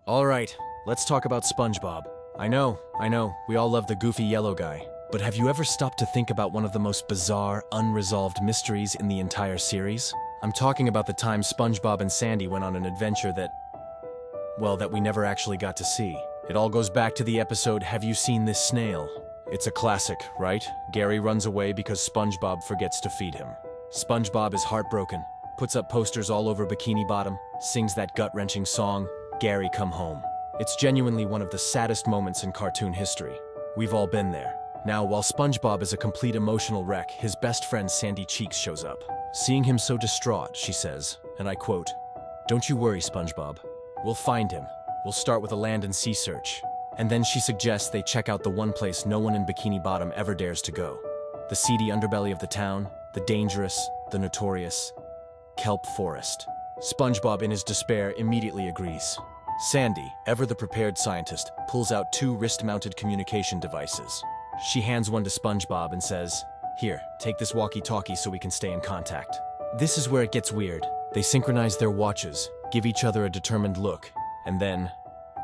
Alright, let's talk about SpongeBob. I know, we all love the goofy yellow guy. But have you ever stopped to think about one of the most bizarre, unresolved mysteries in the entire series? I'm talking about the time SpongeBob and Sandy went on an adventure that we never actually got to see. It all goes back to the episode, Have You Seen This Snail? It's a classic, right? Gary runs away because SpongeBob forgets to feed him. SpongeBob is heartbroken, puts up posters all over Bikini Bottom, sings that gut-wrenching song, Gary, Come Home. It's genuinely one of the saddest moments in cartoon history. We've all been there. Now, while SpongeBob is a complete emotional wreck, his best friend Sandy Cheeks shows up. Seeing him so distraught, she says, and I quote, "Don't you worry, SpongeBob. We'll find him. We'll start with a land and sea search." And then she suggests they check out the one place no one in Bikini Bottom ever dares to go. The seedy underbelly of the town, the dangerous, the notorious kelp forest. SpongeBob, in his despair, immediately agrees. Sandy, ever the prepared scientist, pulls out 2 wrist-mounted communication devices. She hands one to SpongeBob and says, "Here, take this walkie-talkie so we can stay in contact." This is where it gets weird. They synchronize their watches, give each other a determined look, and then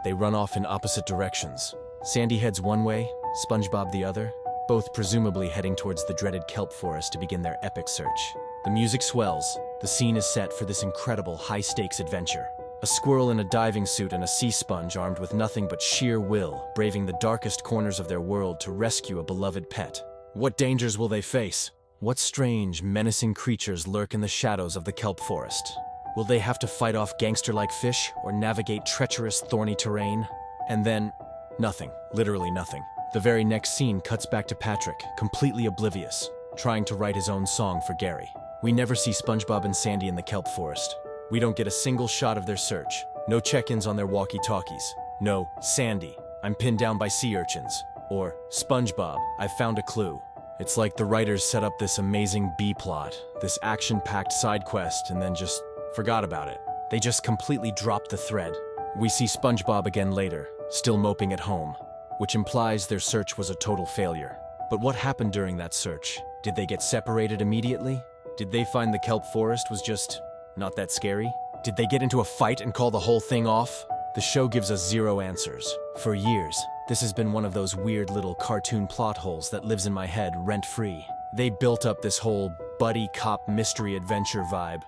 they run off in opposite directions. Sandy heads one way, SpongeBob the other, both presumably heading towards the dreaded kelp forest to begin their epic search. The music swells. The scene is set for this incredible high-stakes adventure. A squirrel in a diving suit and a sea sponge armed with nothing but sheer will, braving the darkest corners of their world to rescue a beloved pet. What dangers will they face? What strange, menacing creatures lurk in the shadows of the kelp forest? Will they have to fight off gangster-like fish or navigate treacherous, thorny terrain? And then, nothing. Literally nothing. The very next scene cuts back to Patrick, completely oblivious, trying to write his own song for Gary. We never see SpongeBob and Sandy in the kelp forest. We don't get a single shot of their search. No check-ins on their walkie-talkies. No, Sandy, I'm pinned down by sea urchins. Or, SpongeBob, I found a clue. It's like the writers set up this amazing B-plot, this action-packed side quest, and then just forgot about it. They just completely dropped the thread. We see SpongeBob again later, still moping at home, which implies their search was a total failure. But what happened during that search? Did they get separated immediately? Did they find the kelp forest was just not that scary? Did they get into a fight and call the whole thing off? The show gives us 0 answers. For years, this has been one of those weird little cartoon plot holes that lives in my head rent-free. They built up this whole buddy cop mystery adventure vibe,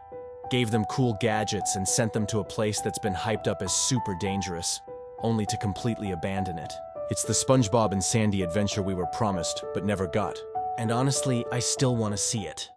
gave them cool gadgets and sent them to a place that's been hyped up as super dangerous, only to completely abandon it. It's the SpongeBob and Sandy adventure we were promised, but never got. And honestly, I still want to see it.